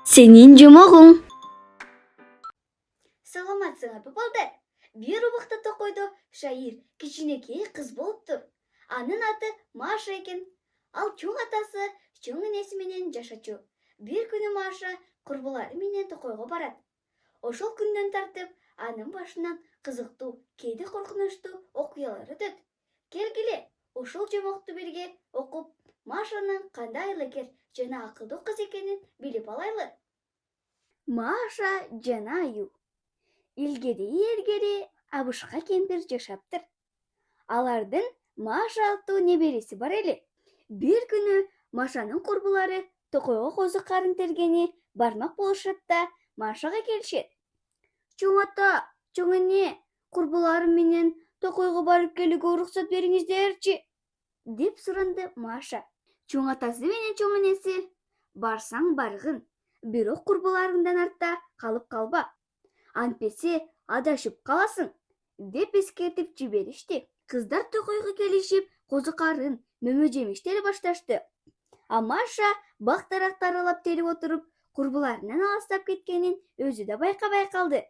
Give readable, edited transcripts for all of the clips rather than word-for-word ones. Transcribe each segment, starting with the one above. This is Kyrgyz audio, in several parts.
Senin жомогуң. Саламатсыңарбы балдар? Бир убакта токойдо шайыр кичинекей кыз болупту. Анын аты Маша экен. Ал чоң атасы, чоң энеси менен жашачу. Бир күнү Маша курбулары менен токойго барат. Ошол күндөн тартып, анын башынан кызыктуу, кээде коркунучтуу окуялар өтөт. Келгиле, ошол жомокту бирге окуп, Машанын кандай айыл жана акылдуу кыз экенин билип алайлы. Маша жана Аю. Илгери Абышка кемпир жашаптыр. Алардын Маша аттуу небереси бар эле. Бир күнү Машанын курбулары токойго козу карын тергени бармак болушат да Машага келишет. Чоң ата, чоң эне, курбуларым менен токойго барып келүүгө уруксат бериңиздерчи, деп суранды Маша. Чоң атасы менен чоң энеси: барсаң баргын, бирок курбуларыңдан артта калып калба, антпесе адашып каласың, деп эскертип жиберишти. Кыздар токойго келишип, козу карын, мөмө жемиш тере башташты. А Маша бак-даракты аралап терип отуруп, курбуларынан алыстап кеткенин өзү да байкабай калды.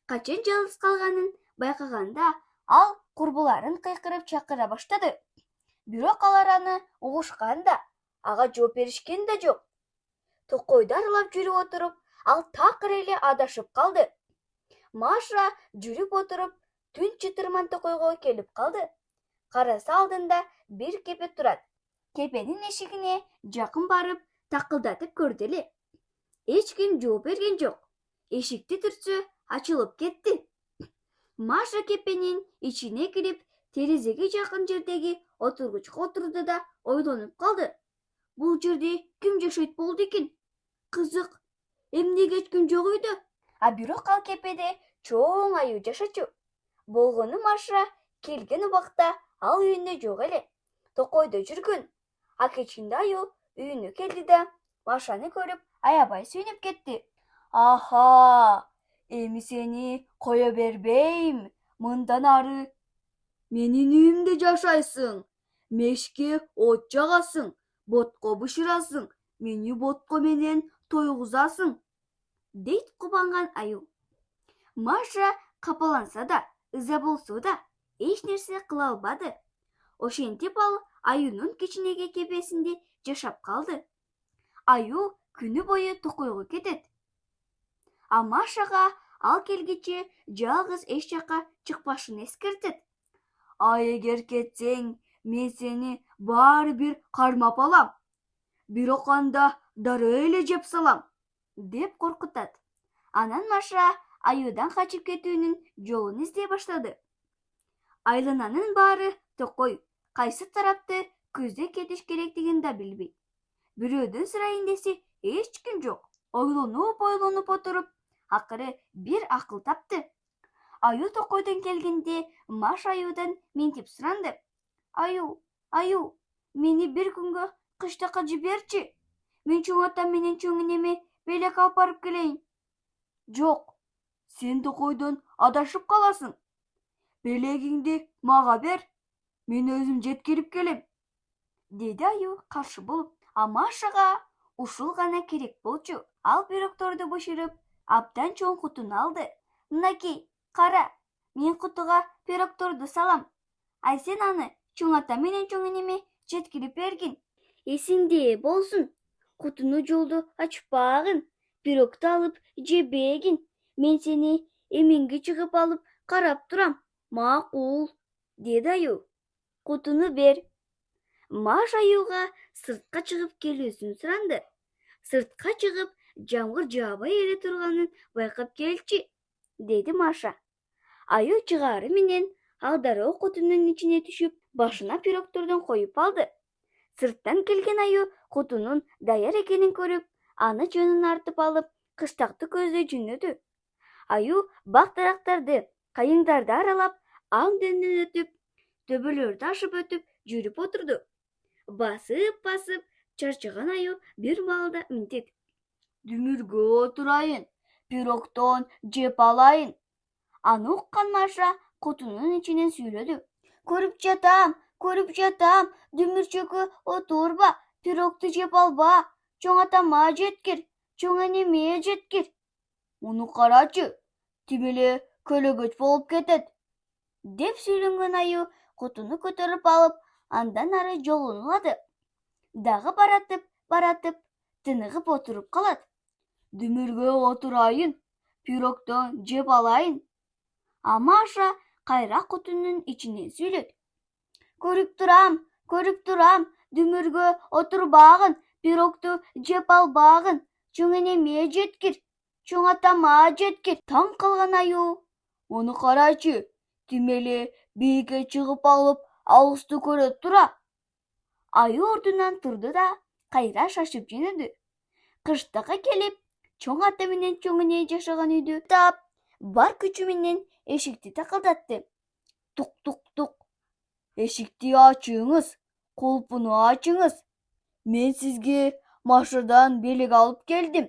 Качан жалгыз калганын байкаганда, ал курбуларын кыйкырып чакыра баштады. Бирок алар аны угушкан да, ага жооп беришкен да жок. Токойду аралап жүрүп отуруп, ал такыр эле адашып калды. Маша жүрүп отуруп, түн чытырман токойго келип калды. Караса алдында бир кепе турат. Кепенин эшигине жакын барып, такылдатып көрдү эле. Эч ким жооп берген жок. Эшикти түртсө, ачылып кетти. Маша кепенин ичине кирип, терезеге жакын жердеги отургучка отурду да ойлонуп калды. Бул жерде ким жашайт болду экен? Кызык, эмнеге эч ким жок үйдө? А бирок ал кепеде чоң Аю жашачу. Болгону Маша келген убакта ал үйүндө жок эле. Токойдо жүргөн. А кечинде Аю үйүнө келди да Машаны көрүп, аябай сүйүнүп кетти. Аха, эми сени кое бербейм. Мындан ары менин үйүмдө жашайсың. Мешке от жагасың, ботко бышырасың, мени ботко менен тойгузасың, дейт кубанган Аю. Маша капаланса да, ыза болсо да, эч нерсе кыла албады. Ошентип ал Аюнун кичинеге кепесинде жашап калды. Аю күнү бою токойго кетет. А Машага ал келгиче жалгыз эч жака чыкпашын эскертет. А эгер кетсең, мен сени баары бир кармап алам. Бирок анда дароо эле жеп салам, деп коркутат. Анан Маша Аюдан качып кетүүнүн жолун издей баштады. Айлананын баары токой, кайсы тарапты көздөй кетиш керектигин да билбейт. Бирөөдөн сурайын десе эч ким жок. Ойлонуп отуруп, акыры бир акыл тапты. Аю токойдон келгенде Маша Аюдан ментип суранды. Аю, мени бир күнгө кыштакка жиберчи. Мен чоң атам менен чоң энеме белек алып барып келейин. Жок, сен токойдон адашып каласың. Белегиңди мага бер, мен өзүм жеткирип келем, деди Аю каршы болуп. А Машага ушул гана керек болчу. Ал пирогторду бышырып, абдан чоң кутуну алды. Мынакей, кара, мен кутуга пирогторду салам. Ай сен аны чоң ата менен чоң энеме жеткирип бергин. Эсиңде болсун, кутуну жолду ачпагын, пирогду алып жебегин. Мен сени эмиңге чыгып алып карап турам. Макул, деди Аю. Кутуну бер. Маша Аюга сыртка чыгып келүүсүн суранды. Сыртка чыгып, жамгыр жаабай эле турганын байкап келчи, деди Маша. Аю чыгаары менен ал дароо кутунун ичине түшүп, башына пирогтордон коюп алды. Сырттан келген Аю кутунун даяр экенин көрүп, аны жөнүн артып алып, кыштакты көздөй жөнөдү. Аю бак-дарактарды, кайыңдарды аралап, аң-дөңдөн өтүп, төбөлөрдү ашып өтүп жүрүп отурду. Басып, чарчаган Аю бир маалда мынтет. Дүмүргө отурайын, пирогтон жеп алайын. Аны уккан Маша кутунун ичинен сүйлөдү. Көрүп жатам, дүмүрчөгө отурба, пирогду жеп алба, чоң атама жеткир, чоң энеме жеткир. Муну карачы, тим эле көлөгөч болуп кетет. Деп сүйлөнгөн аю кутуну көтөрүп алып, андан ары жолун улады. Дагы баратып, тыныгып отуруп калат. Дүмүргө отурайын, пирогдон жеп алайын. А Маша кайра кутунун ичинен сүйлөйт. Көрүп турам, дүмүргө отурбагын, пирогду жеп албагын, чоң энеме жеткир, чоң атама жеткир. Таң калган аю, муну карачы, тим эле бийикке чыгып алып, алысты көрөт тура. Аю ордунан турду да кайра шашып жөнөдү. Кыштыкка келип, чоң ата менен чоң эне жашаган үйдү таап, бар күчү менен эшикти такылдатты. Тук. Эшикти ачыңыз, кулпуну ачыңыз. Мен сизге Машадан белек алып келдим.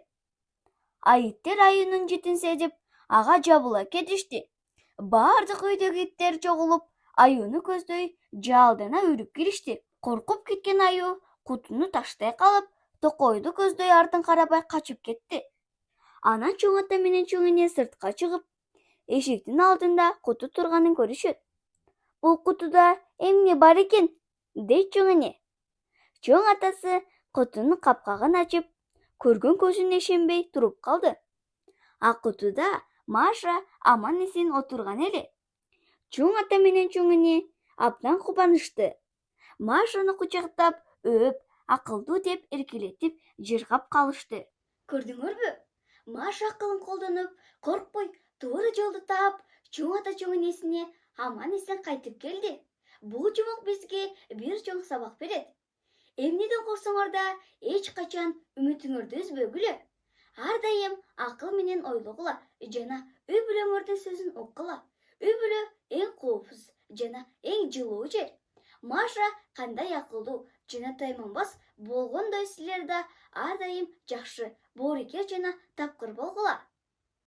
Айыттер аюнун житин сезип, ага жабыла кетишти. Бардык үйдөгү иттер чогулуп, аюуну көздөй жалдана үрүп киришти. Коркуп кеткен аю кутуну таштай калып, токойду көздөй артын карабай качып кетти. Анан чоң ата менен чоң эне сыртка чыгып, эшиктин алдында куту турганын көрүшөт. Бул кутуда эмне бар экен? Дейт чоң эне. Чоң атасы кутунун капкагын ачып, көргөн көзүнө ишенбей туруп калды. А кутуда Маша аман эсен отурган эле. Чоң ата менен чоң эне абдан кубанышты. Машаны кучактап, өп, акылдуу деп эркелетип жыргап калышты. Көрдүңөрбү? Маша акылын колдонуп, коркпой, туура жолду таап, чоң ата чоң энесине аман эсен кайтып келди. Бул жумук бизге бир чоң сабак берет. Эмнеден корксоңор да эч качан үмүтүңөрдү үзбөгүлө. Ар дайым акыл менен ойлогула жана үй бүлөңөрдүн сөзүн уккула. Үй бүлө эң коопсуз жана эң жылуу жер. Маша кандай акылдуу жана тайманбас болгондой силер да ар дайым жакшы, боорукер жана тапкыр болгула.